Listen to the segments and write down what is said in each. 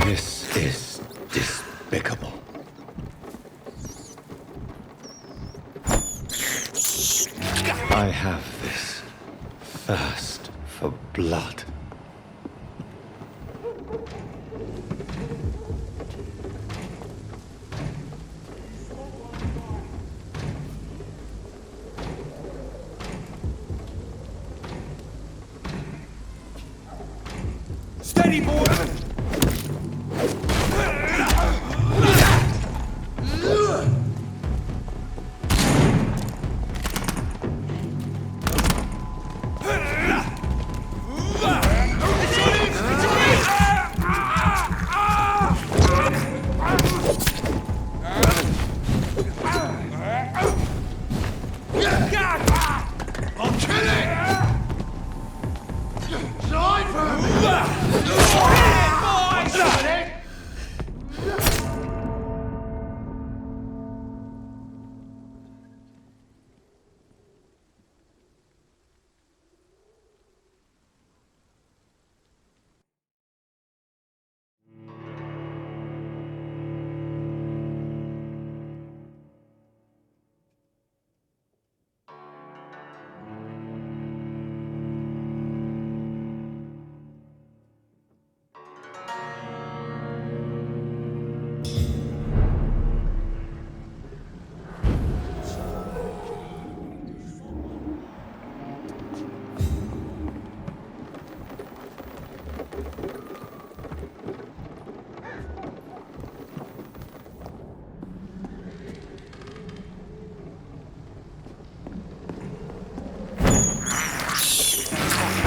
This is despicable. I have this thirst for blood. Steady, boy!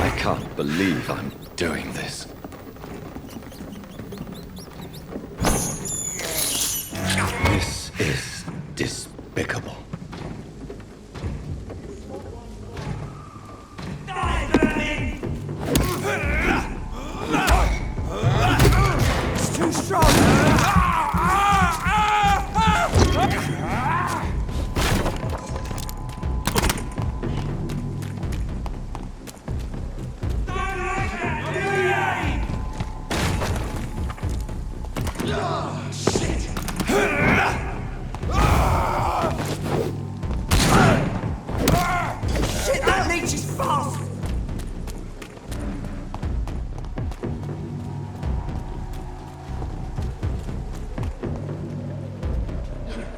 I can't believe I'm doing this. This is despicable. It's too strong! Shit, that leech is fast!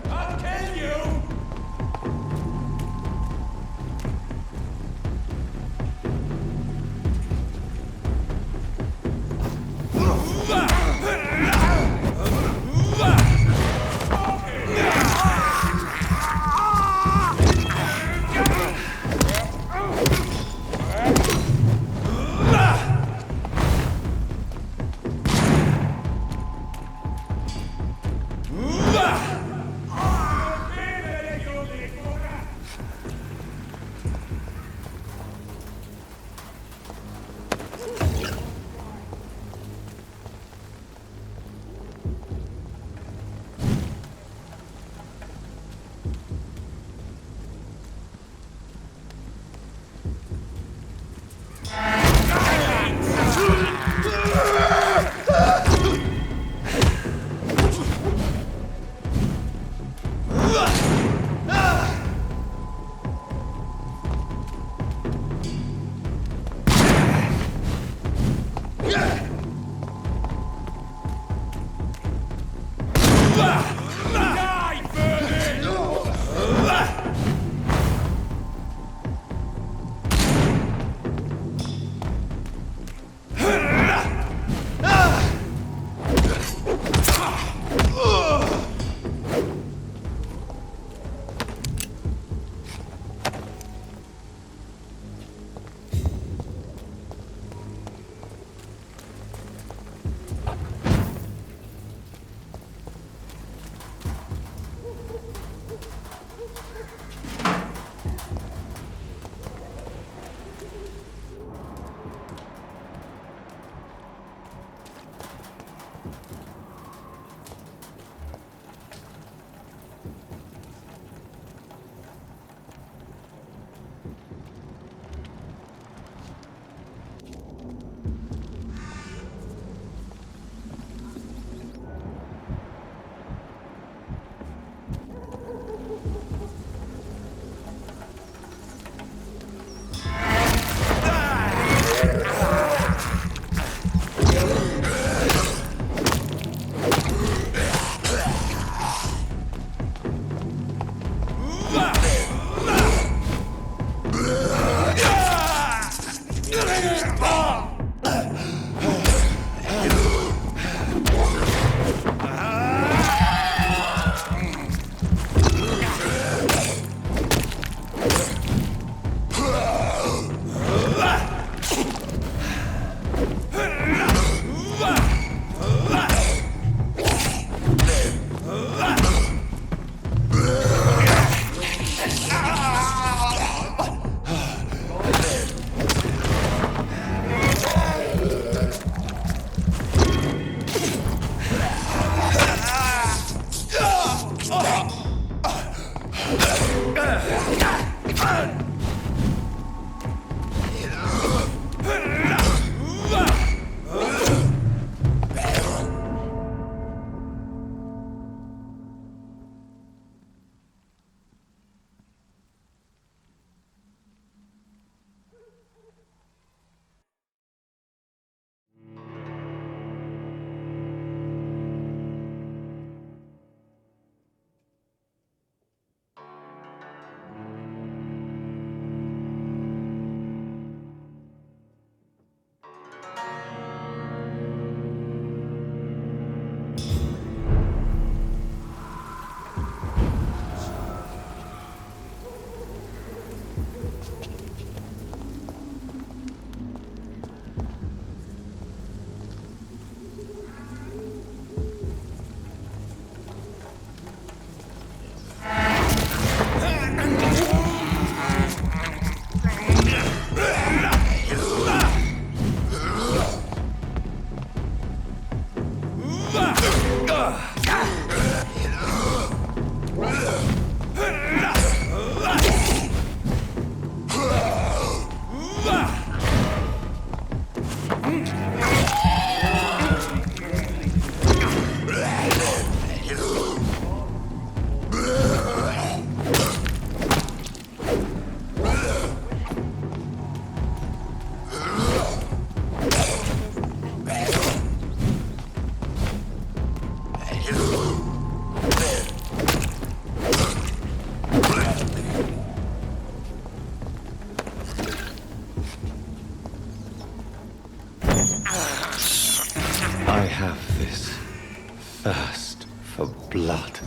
I'll kill you! for blood.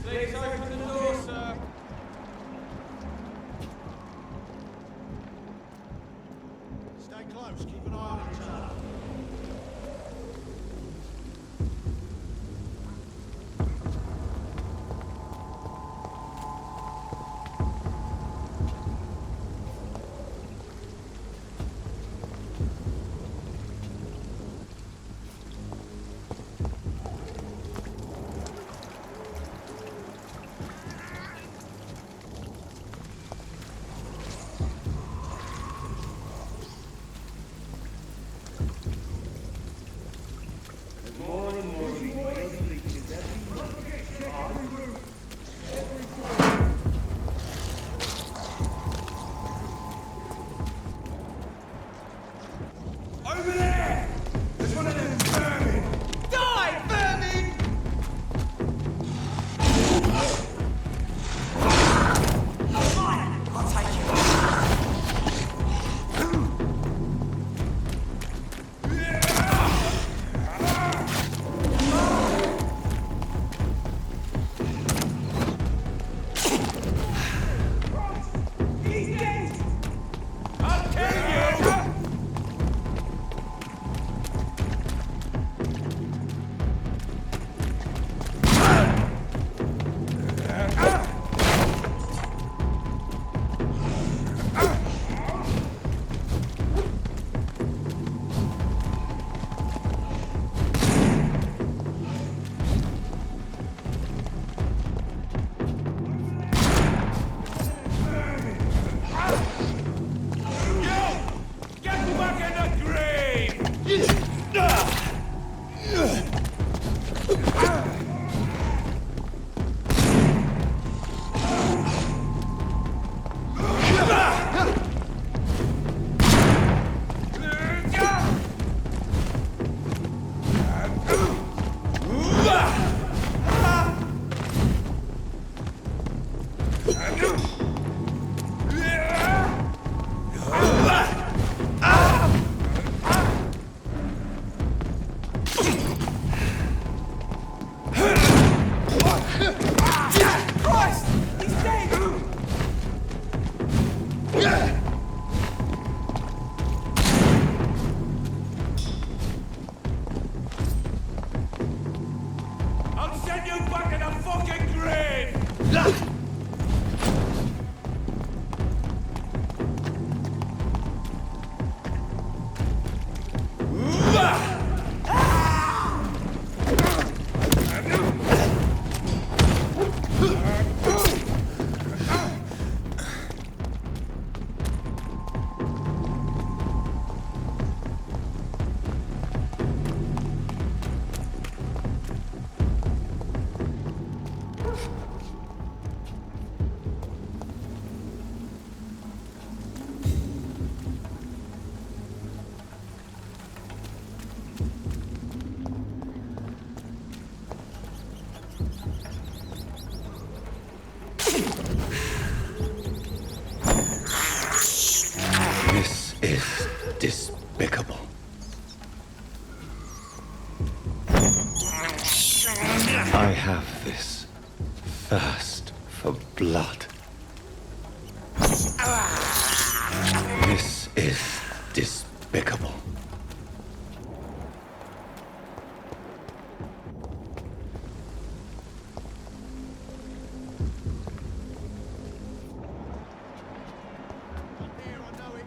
Please open the door, sir. Stay close, keep an eye on each other. Over there! There's one of them vermin! Die, vermin! Fine, I'll take you! He's dead! I'll kill you! Christ! He's dead! I'll send you back in a fucking grave! This is despicable. I have this thirst for blood. This is despicable. Here, I know it.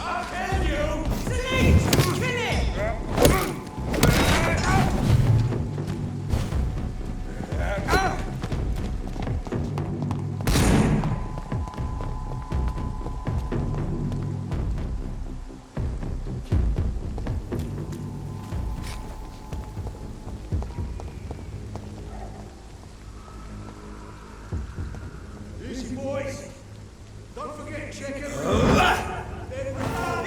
I'll kill you! Denise! Kill it! boys. Don't forget, check everything.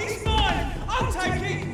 He's mine! I'll take it!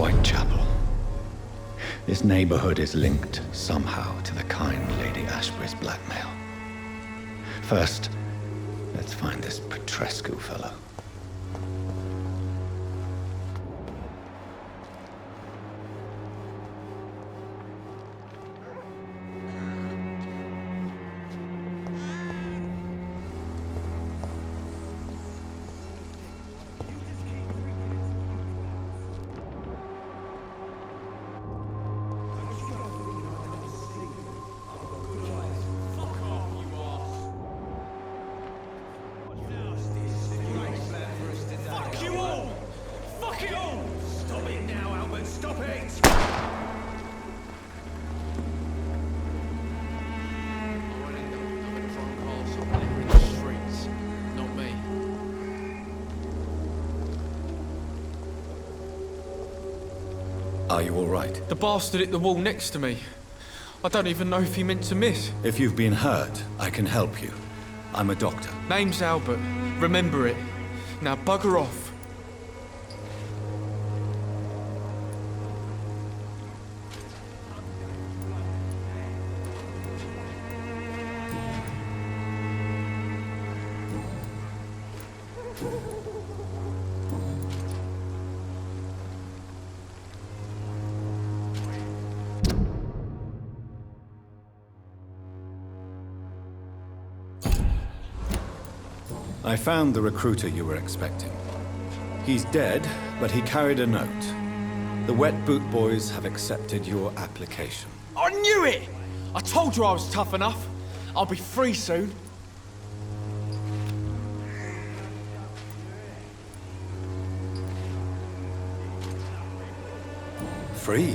Whitechapel. This neighborhood is linked somehow to the kind Lady Ashbury's blackmail. First, let's find this Petrescu fellow. Are you all right? The bastard hit the wall next to me. I don't even know if he meant to miss. If you've been hurt, I can help you. I'm a doctor. Name's Albert. Remember it. Now bugger off. I found the recruiter you were expecting. He's dead, but he carried a note. The Wet Boot Boys have accepted your application. I knew it! I told you I was tough enough. I'll be free soon. Free?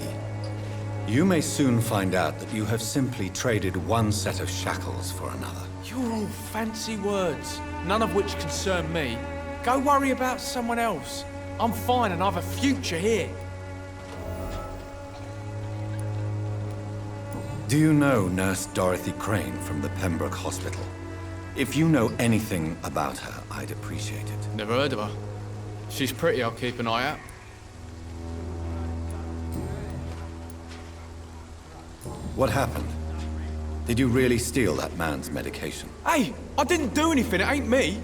You may soon find out that you have simply traded one set of shackles for another. You're all fancy words, none of which concern me. Go worry about someone else. I'm fine and I've a future here. Do you know Nurse Dorothy Crane from the Pembroke Hospital? If you know anything about her, I'd appreciate it. Never heard of her. She's pretty, I'll keep an eye out. What happened? Did you really steal that man's medication? Hey, I didn't do anything, it ain't me.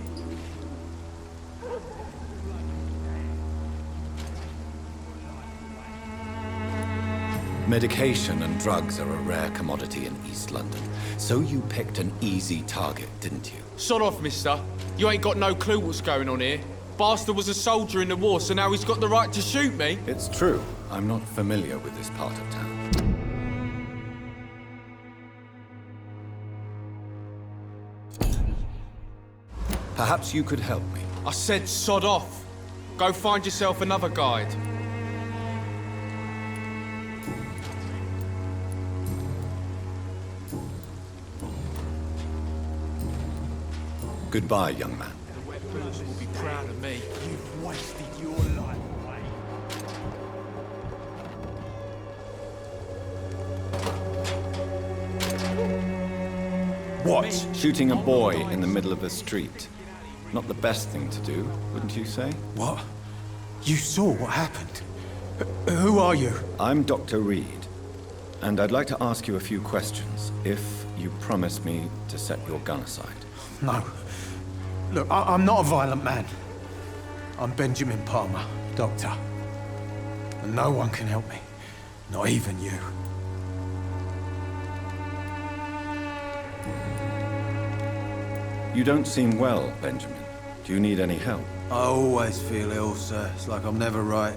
Medication and drugs are a rare commodity in East London, so you picked an easy target, didn't you? Sod off, mister. You ain't got no clue what's going on here. Bastard was a soldier in the war, so now he's got the right to shoot me. It's true. I'm not familiar with this part of town. Perhaps you could help me. I said sod off. Go find yourself another guide. Goodbye, young man. The Wet Boots will be proud of me. You've wasted your life, mate. What? Shooting a boy in the middle of the street. Not the best thing to do, wouldn't you say? What? You saw what happened? Who are you? I'm Dr. Reed, and I'd like to ask you a few questions, if you promise me to set your gun aside. No. Look, I'm not a violent man. I'm Benjamin Palmer, doctor. And no one can help me. Not even you. You don't seem well, Benjamin. Do you need any help? I always feel ill, sir. It's like I'm never right.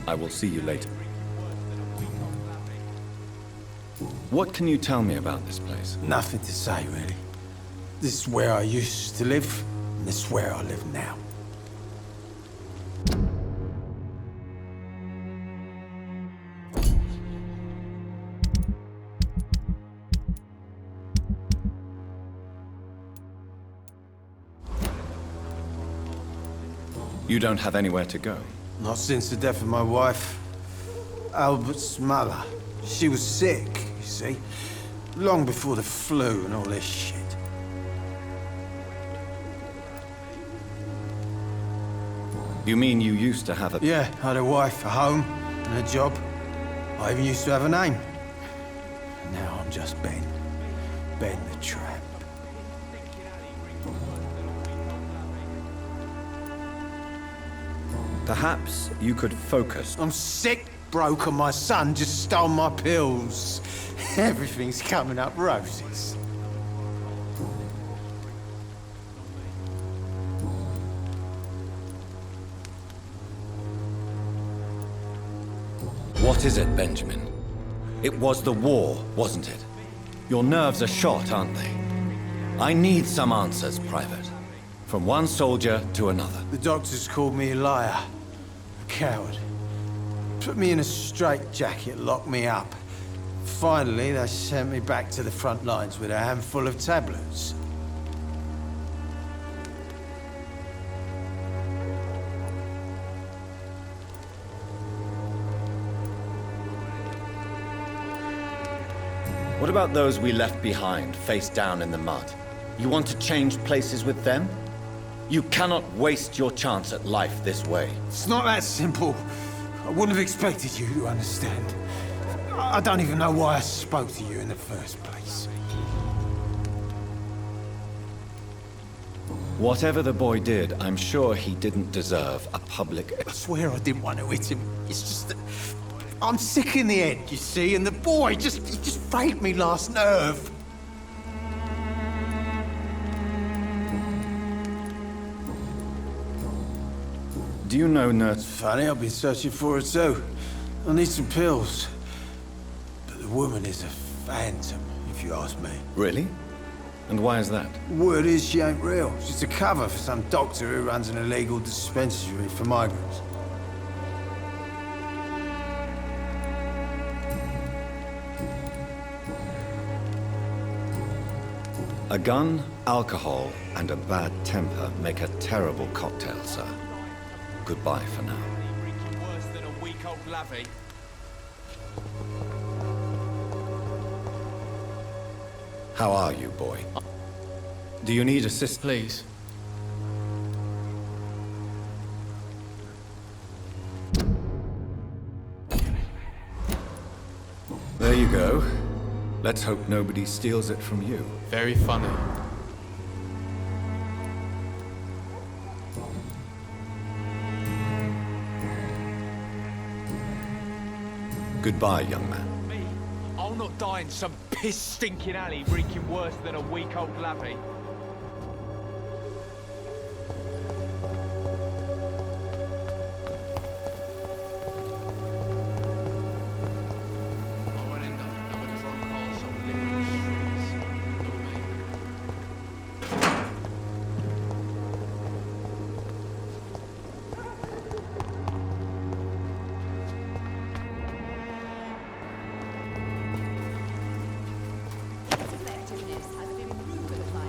I will see you later. What can you tell me about this place? Nothing to say, really. This is where I used to live, and this is where I live now. You don't have anywhere to go. Not since the death of my wife, Albert's mother. She was sick, you see. Long before the flu and all this shit. You mean you used to have a... Yeah, I had a wife, a home, and a job. I even used to have a name. Now I'm just Ben. Ben the Tramp. Perhaps you could focus. I'm sick, broke, and my son just stole my pills. Everything's coming up roses. What is it, Benjamin? It was the war, wasn't it? Your nerves are shot, aren't they? I need some answers, Private. From one soldier to another. The doctors called me a liar. A coward. Put me in a straitjacket, locked me up. Finally, they sent me back to the front lines with a handful of tablets. What about those we left behind, face down in the mud? You want to change places with them? You cannot waste your chance at life this way. It's not that simple. I wouldn't have expected you to understand. I don't even know why I spoke to you in the first place. Whatever the boy did, I'm sure he didn't deserve a public... I swear I didn't want to hit him. It's just that I'm sick in the head, you see, and the boy he just failed me last nerve. Do you know Nurse... Funny, I've been searching for her too. I need some pills. But the woman is a phantom, if you ask me. Really? And why is that? Word is she ain't real. She's a cover for some doctor who runs an illegal dispensary for migrants. A gun, alcohol, and a bad temper make a terrible cocktail, sir. Goodbye for now. Reeking worse than a week-old lavvy. How are you, boy? Do you need assistance? Please. There you go. Let's hope nobody steals it from you. Very funny. Goodbye, young man. Me? I'll not die in some piss-stinking alley reeking worse than a week-old lavvy. Effectiveness has been proven by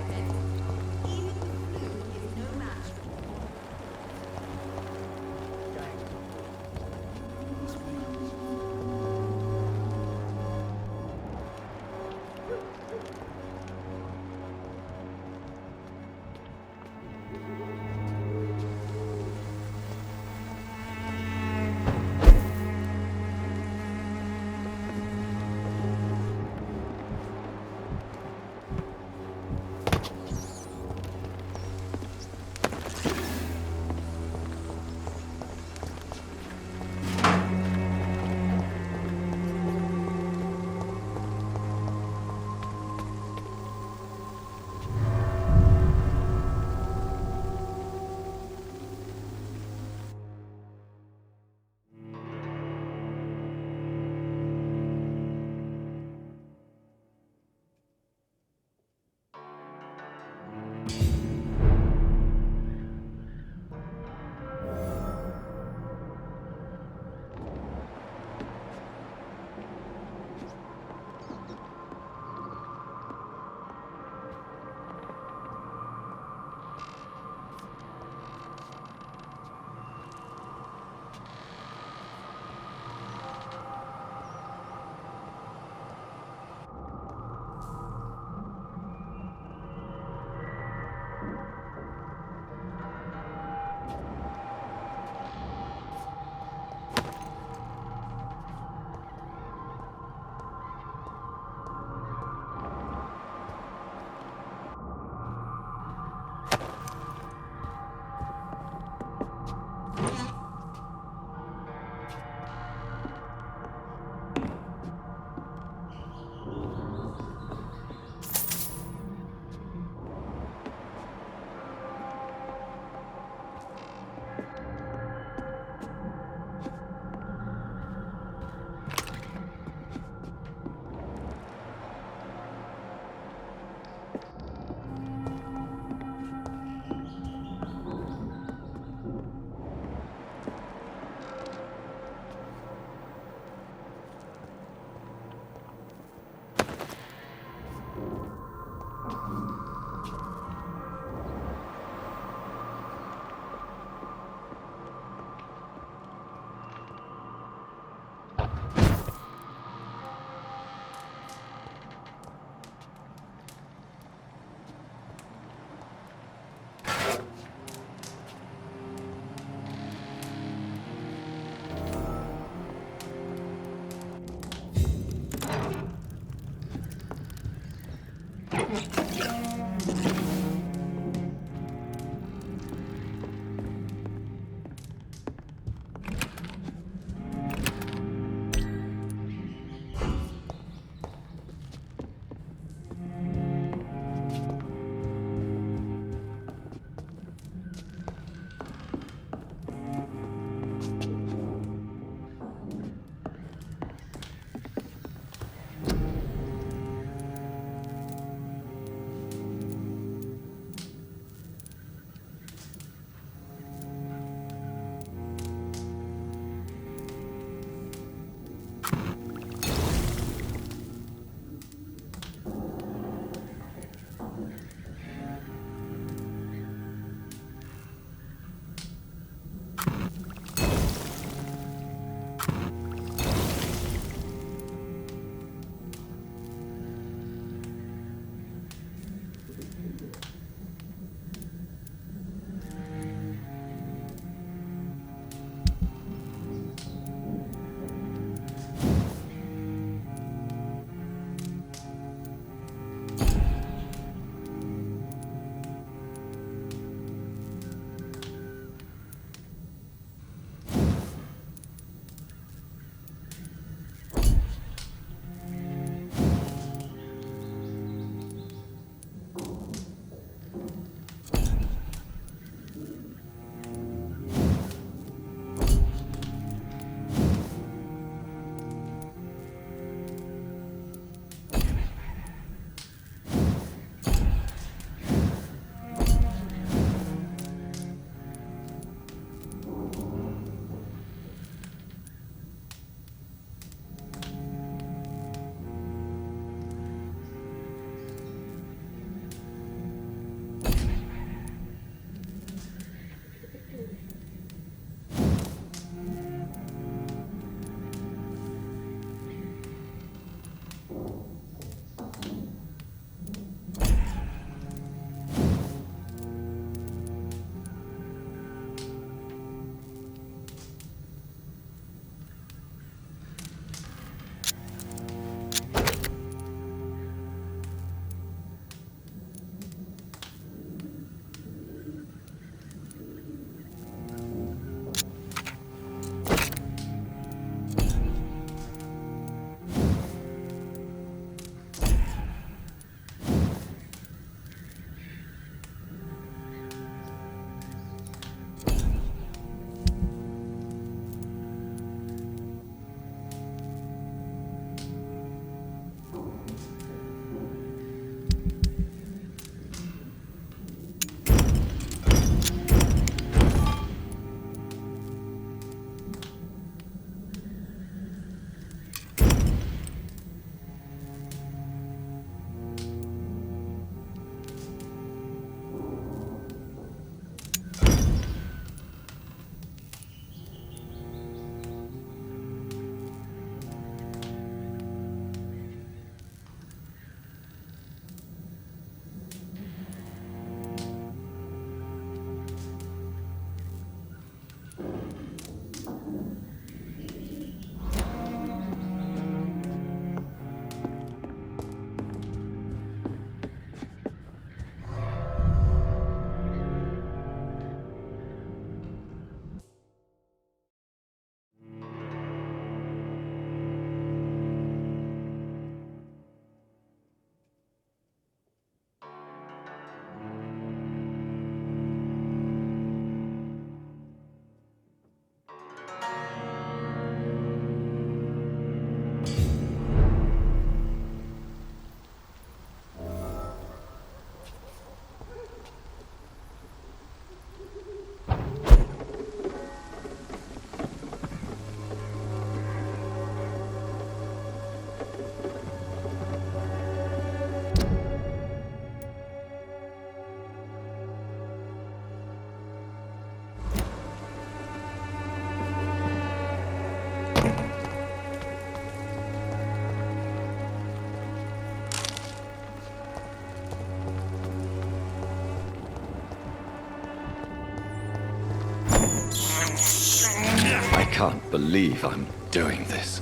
can't believe I'm doing this.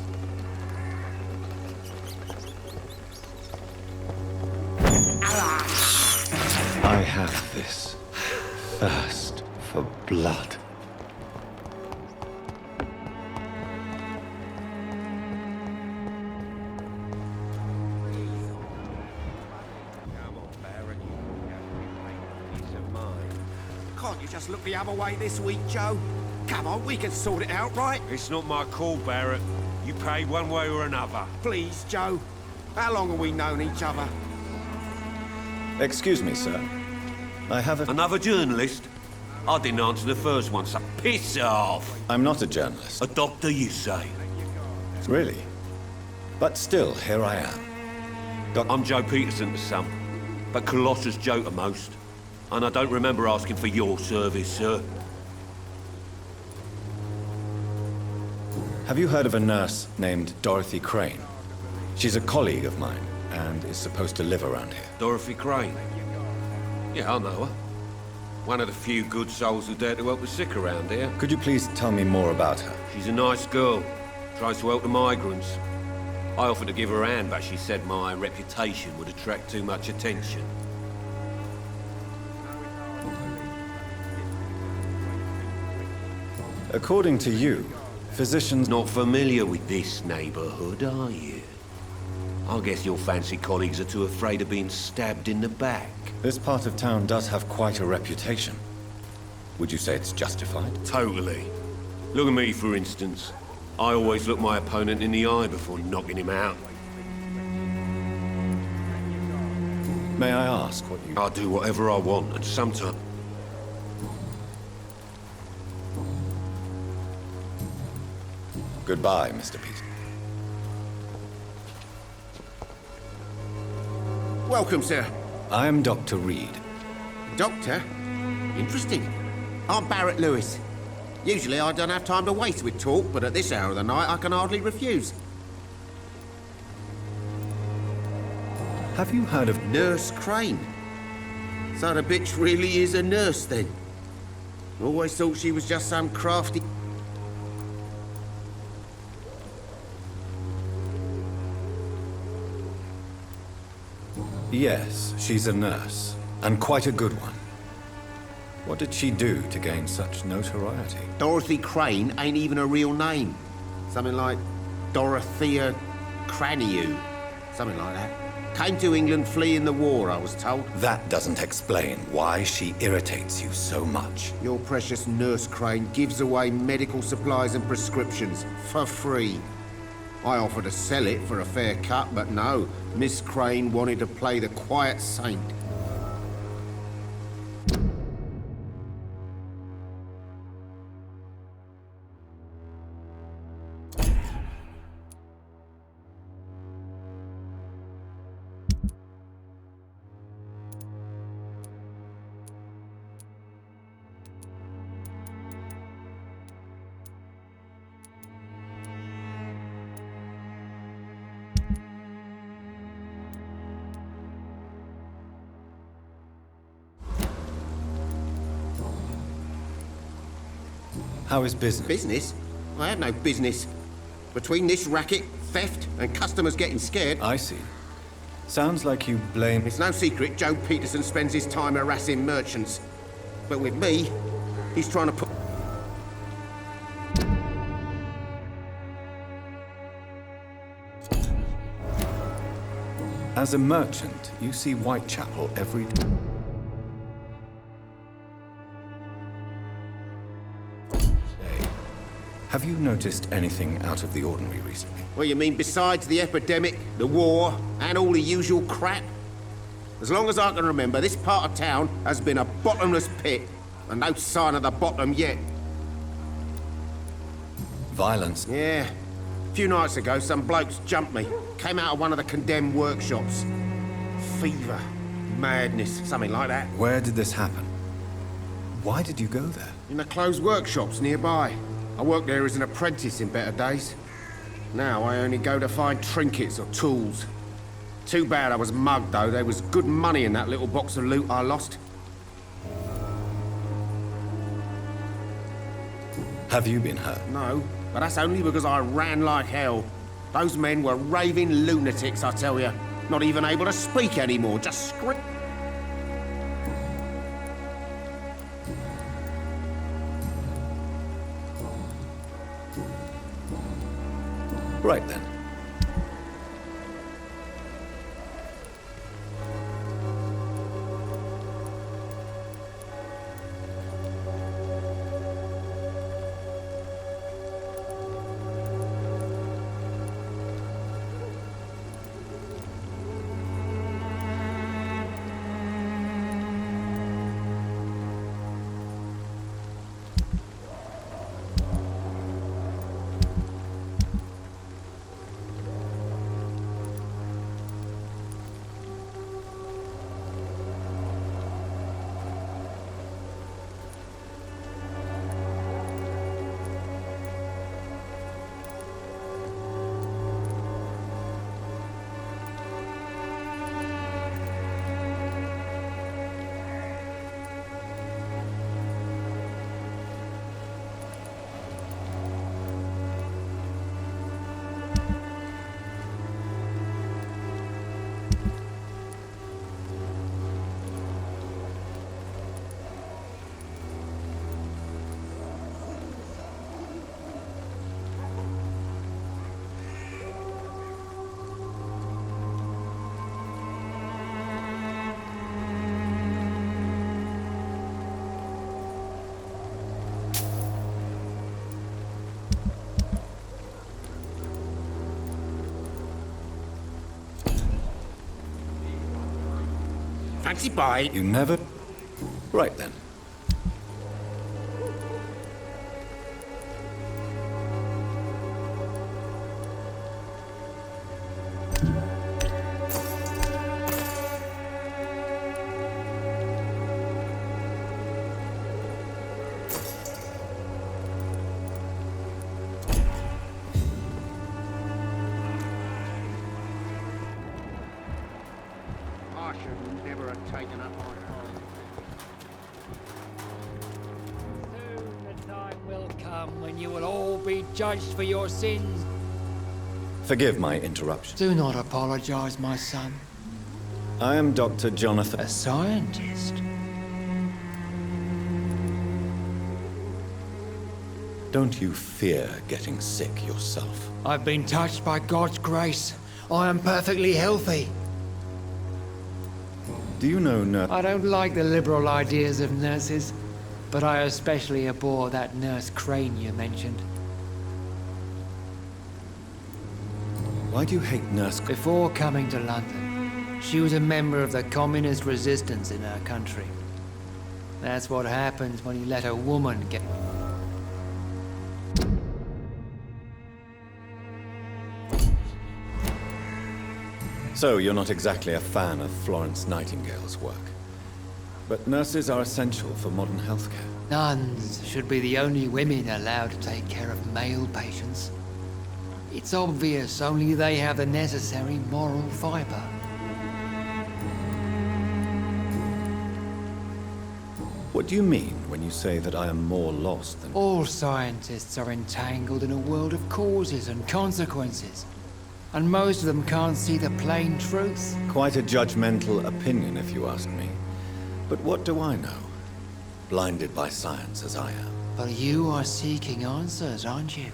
I have this thirst for blood. Can't you just look the other way this week, Joe? Come on, we can sort it out, right? It's not my call, Barrett. You pay one way or another. Please, Joe. How long have we known each other? Excuse me, sir. I have a... Another journalist? I didn't answer the first one, so piss off. I'm not a journalist. A doctor, you say? Really? But still, here I am. I'm Joe Peterson to some, but Colossus Joe to most. And I don't remember asking for your service, sir. Have you heard of a nurse named Dorothy Crane? She's a colleague of mine, and is supposed to live around here. Dorothy Crane? Yeah, I know her. One of the few good souls who dare to help the sick around here. Could you please tell me more about her? She's a nice girl. Tries to help the migrants. I offered to give her a hand, but she said my reputation would attract too much attention. According to you, physicians... Not familiar with this neighborhood, are you? I guess your fancy colleagues are too afraid of being stabbed in the back. This part of town does have quite a reputation. Would you say it's justified? Totally. Look at me, for instance. I always look my opponent in the eye before knocking him out. May I ask what you... I do whatever I want, and sometimes... Goodbye, Mr. Peter. Welcome, sir. I am Dr. Reed. Doctor? Interesting. I'm Barrett Lewis. Usually I don't have time to waste with talk, but at this hour of the night I can hardly refuse. Have you heard of... Nurse Crane. So the bitch really is a nurse, then? Always thought she was just some crafty... Yes, she's a nurse, and quite a good one. What did she do to gain such notoriety? Dorothy Crane ain't even a real name. Something like Dorothea Craniu. Something like that. Came to England fleeing the war, I was told. That doesn't explain why she irritates you so much. Your precious Nurse Crane gives away medical supplies and prescriptions for free. I offered to sell it for a fair cut, but no. Miss Crane wanted to play the quiet saint. How is business? Business? I have no business. Between this racket, theft, and customers getting scared... I see. Sounds like you blame... It's no secret Joe Peterson spends his time harassing merchants. But with me, he's trying to put... As a merchant, you see Whitechapel every day. Have you noticed anything out of the ordinary recently? What you mean besides the epidemic, the war, and all the usual crap? As long as I can remember, this part of town has been a bottomless pit, and no sign of the bottom yet. Violence? Yeah. A few nights ago, some blokes jumped me. Came out of one of the condemned workshops. Fever, madness, something like that. Where did this happen? Why did you go there? In the closed workshops nearby. I worked there as an apprentice in better days. Now I only go to find trinkets or tools. Too bad I was mugged, though. There was good money in that little box of loot I lost. Have you been hurt? No, But that's only because I ran like hell. Those men were raving lunatics, I tell you. Not even able to speak anymore, just scream. Right then. Fancy bite. You never... Right then. I should never have taken up my Soon the time will come when you will all be judged for your sins. Forgive my interruption. Do not apologize, my son. I am Dr. Jonathan. A scientist. Don't you fear getting sick yourself? I've been touched by God's grace. I am perfectly healthy. Do you know I don't like the liberal ideas of nurses, but I especially abhor that nurse Crane you mentioned. Why do you hate Nurse... Before coming to London, she was a member of the communist resistance in her country. That's what happens when you let a woman get... So, you're not exactly a fan of Florence Nightingale's work. But nurses are essential for modern healthcare. Nuns should be the only women allowed to take care of male patients. It's obvious only they have the necessary moral fiber. What do you mean when you say that I am more lost than... All scientists are entangled in a world of causes and consequences. And most of them can't see the plain truth. Quite a judgmental opinion, if you ask me. But what do I know? Blinded by science as I am. But you are seeking answers, aren't you?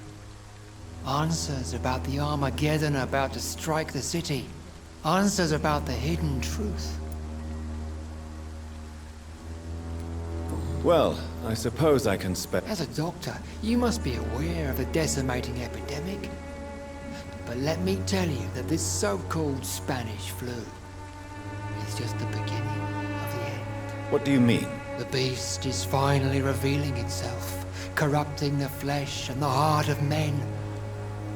Answers about the Armageddon about to strike the city. Answers about the hidden truth. Well, I suppose I can spare... As a doctor, you must be aware of the decimating epidemic. But let me tell you that this so-called Spanish flu is just the beginning of the end. What do you mean? The beast is finally revealing itself, corrupting the flesh and the heart of men.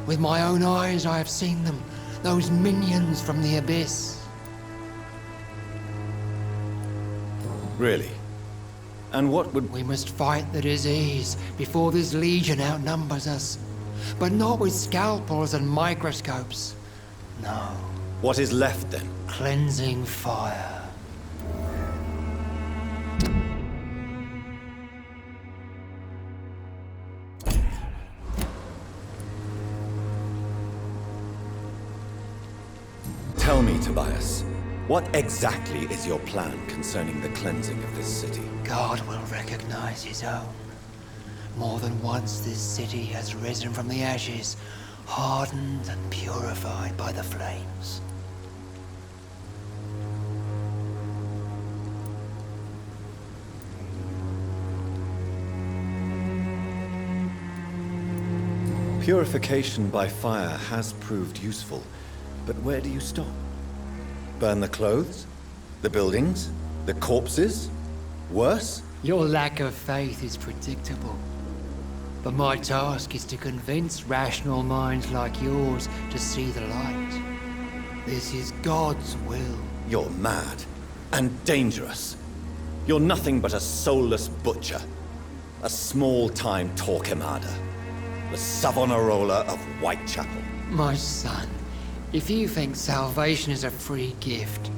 With my own eyes I have seen them, those minions from the abyss. Really? And what would... We must fight the disease before this legion outnumbers us. But not with scalpels and microscopes. No. What is left then? Cleansing fire. Tell me, Tobias, what exactly is your plan concerning the cleansing of this city? God will recognize his own. More than once this city has risen from the ashes, hardened and purified by the flames. Purification by fire has proved useful, but where do you stop? Burn the clothes? The buildings? The corpses? Worse? Your lack of faith is predictable. But my task is to convince rational minds like yours to see the light. This is God's will. You're mad and dangerous. You're nothing but a soulless butcher. A small-time Torquemada. The Savonarola of Whitechapel. My son, if you think salvation is a free gift,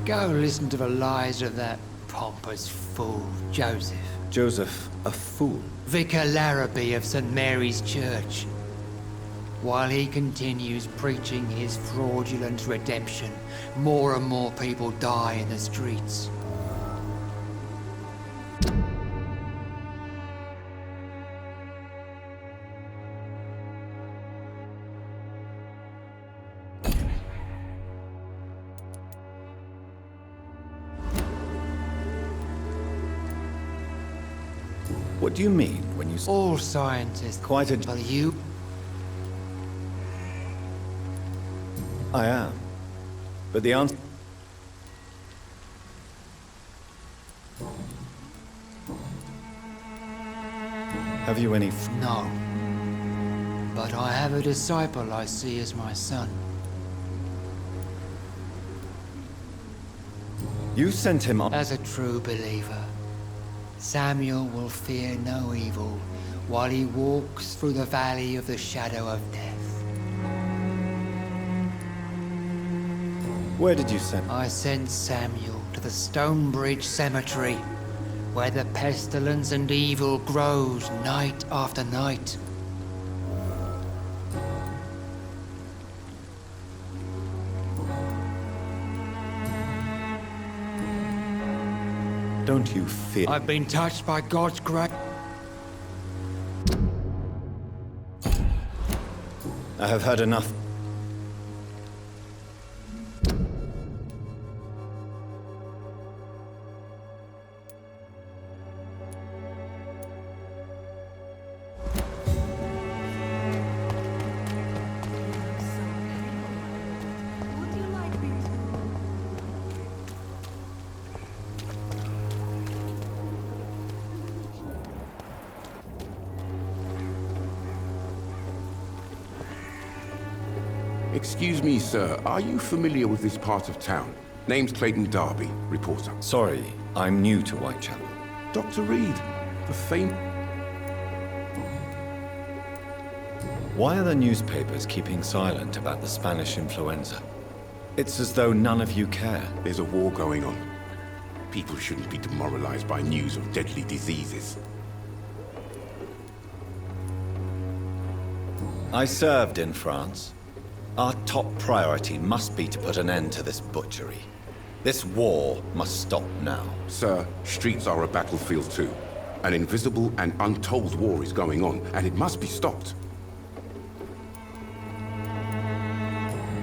go listen to the lies of that pompous fool, Joseph. Joseph, a fool? Vicar Larrabee of St. Mary's Church. While he continues preaching his fraudulent redemption, more and more people die in the streets. What do you mean when you say... All scientists... Quite a... Well, you... I am. But the answer... Have you any... No. But I have a disciple I see as my son. You sent him on... As a true believer, Samuel will fear no evil while he walks through the valley of the shadow of death. Where did you send him? I sent Samuel to the Stonebridge Cemetery, where the pestilence and evil grows night after night. Don't you fear... I've been touched by God's grace. I have heard enough. Excuse me, sir. Are you familiar with this part of town? Name's Clayton Darby, reporter. Sorry, I'm new to Whitechapel. Dr. Reed, the famed... Why are the newspapers keeping silent about the Spanish influenza? It's as though none of you care. There's a war going on. People shouldn't be demoralized by news of deadly diseases. I served in France. Our top priority must be to put an end to this butchery. This war must stop now. Sir, streets are a battlefield too. An invisible and untold war is going on, and it must be stopped.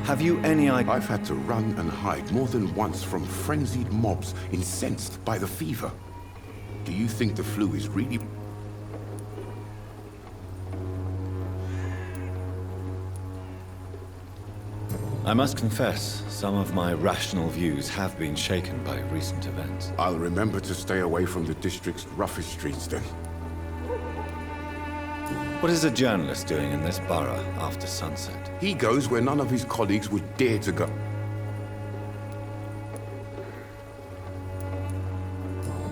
Have you any idea? I've had to run and hide more than once from frenzied mobs incensed by the fever. Do you think the flu is really... I must confess, some of my rational views have been shaken by recent events. I'll remember to stay away from the district's roughest streets then. What is a journalist doing in this borough after sunset? He goes where none of his colleagues would dare to go.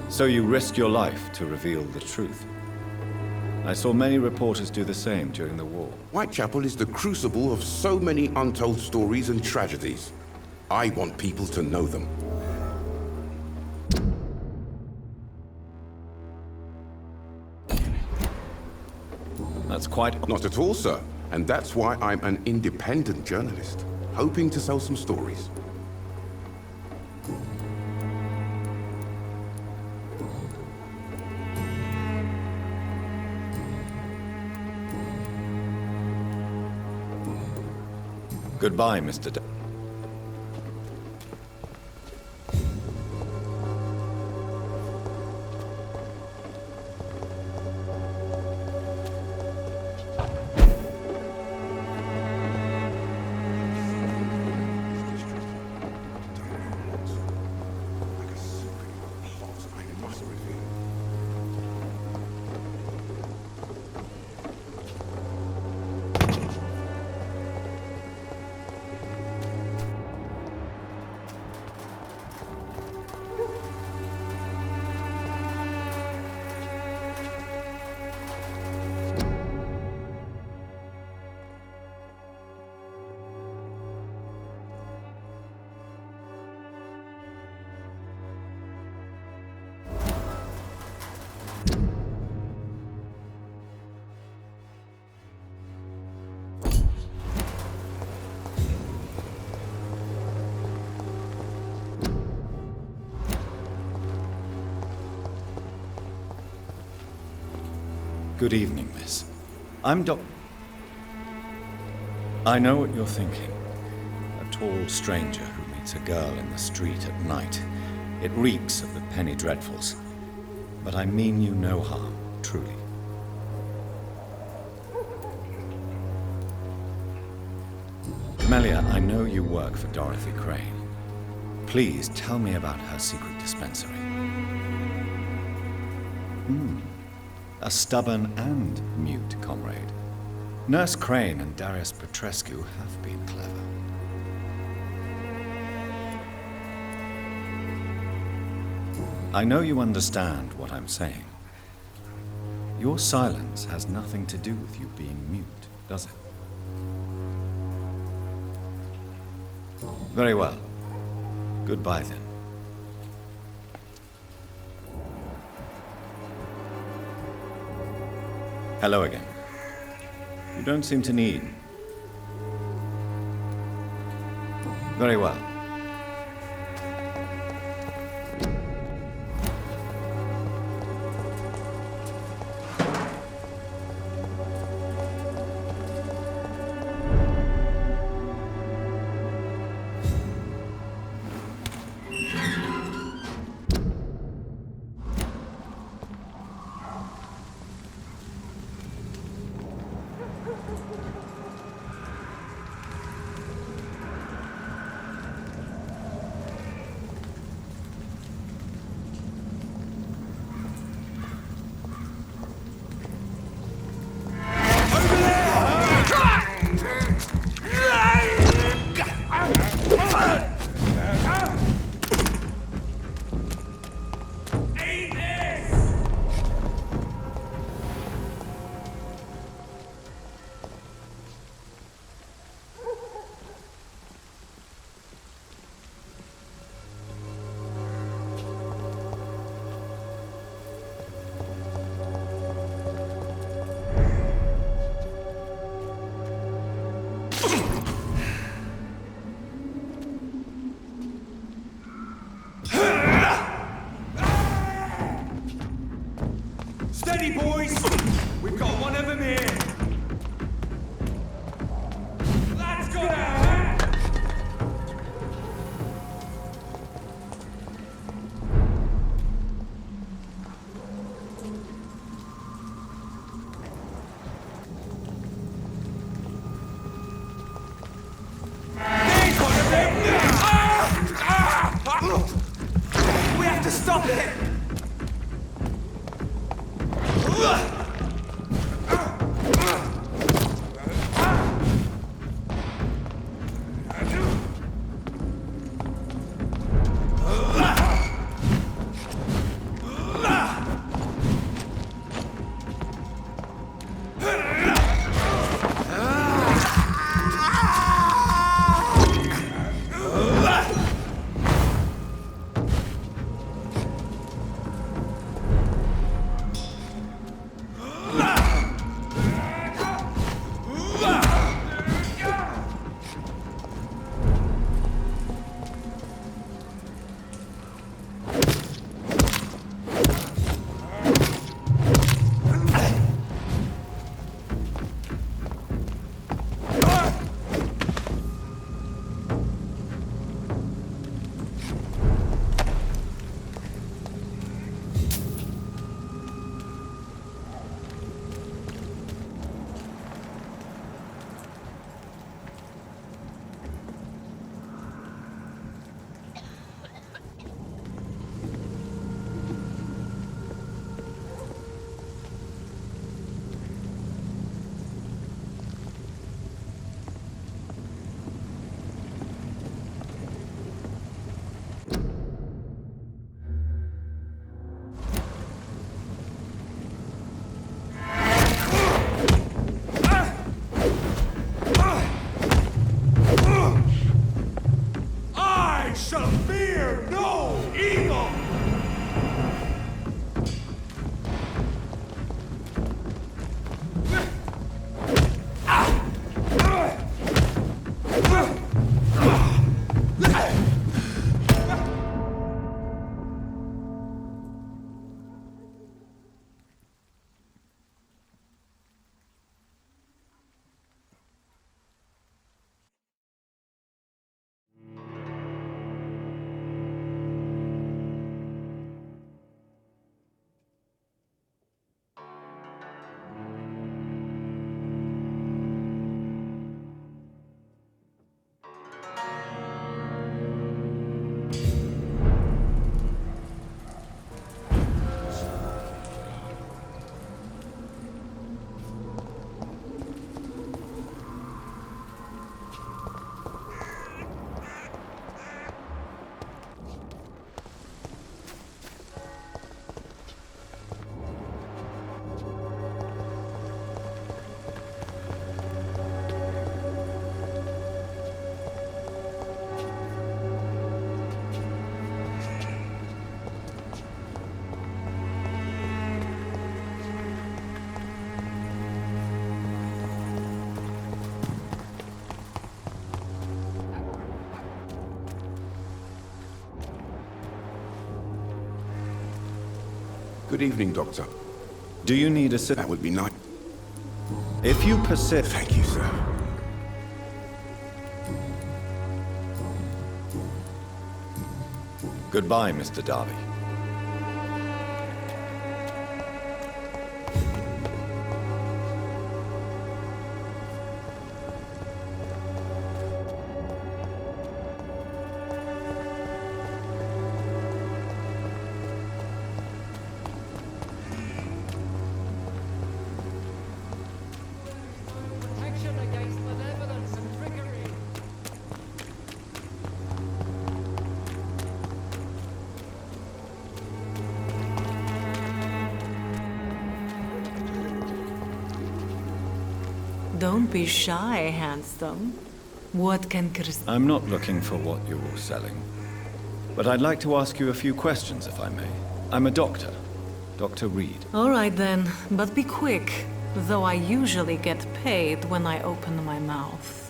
So you risk your life to reveal the truth. I saw many reporters do the same during the war. Whitechapel is the crucible of so many untold stories and tragedies. I want people to know them. That's quite... Not at all, sir. And that's why I'm an independent journalist. hoping to sell some stories. Goodbye, Mr. D. Good evening, miss. I'm Doc... I know what you're thinking. A tall stranger who meets a girl in the street at night. It reeks of the penny dreadfuls. But I mean you no harm, truly. Melia, I know you work for Dorothy Crane. Please tell me about her secret dispensary. A stubborn and mute comrade. Nurse Crane and Darius Petrescu have been clever. I know you understand what I'm saying. Your silence has nothing to do with you being mute, does it? Very well. Goodbye then. Hello again. You don't seem to need. Very well. Steady, boys! We've got one of them here! Let's go now! There's one of them! We have to stop it! Good evening, Doctor. Do you need assistance? That would be nice. If you persist... Thank you, sir. Goodbye, Mr. Darby. Protection against malevolence and trickery. Don't be shy, handsome. What can I'm not looking for what you're selling. But I'd like to ask you a few questions, if I may. I'm a doctor. Dr. Reed. All right then, but be quick. Though I usually get paid when I open my mouth.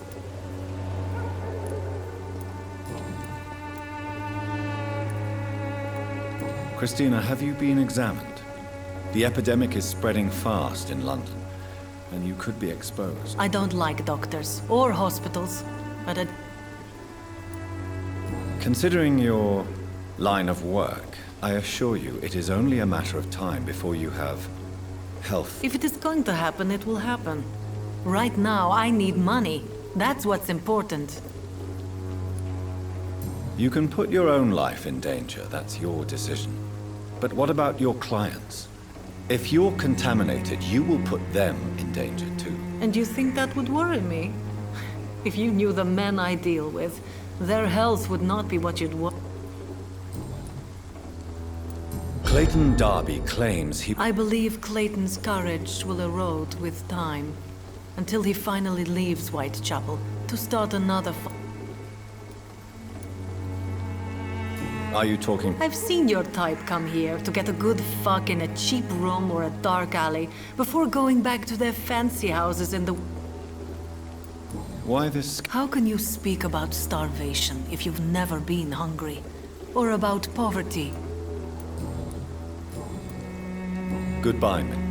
Christina, have you been examined? The epidemic is spreading fast in London, and you could be exposed. I don't like doctors or hospitals, but Considering your line of work, I assure you it is only a matter of time before you have health. if it is going to happen, it will happen. Right now, I need money. That's what's important. You can put your own life in danger, that's your decision. But what about your clients? If you're contaminated, you will put them in danger too. And you think that would worry me? If you knew the men I deal with, their health would not be what you'd want. Clayton Darby claims he... I believe Clayton's courage will erode with time, until he finally leaves Whitechapel to start another Are you talking... I've seen your type come here to get a good fuck in a cheap room or a dark alley before going back to their fancy houses in the... Why this... How can you speak about starvation if you've never been hungry? Or about poverty? Goodbye, Min.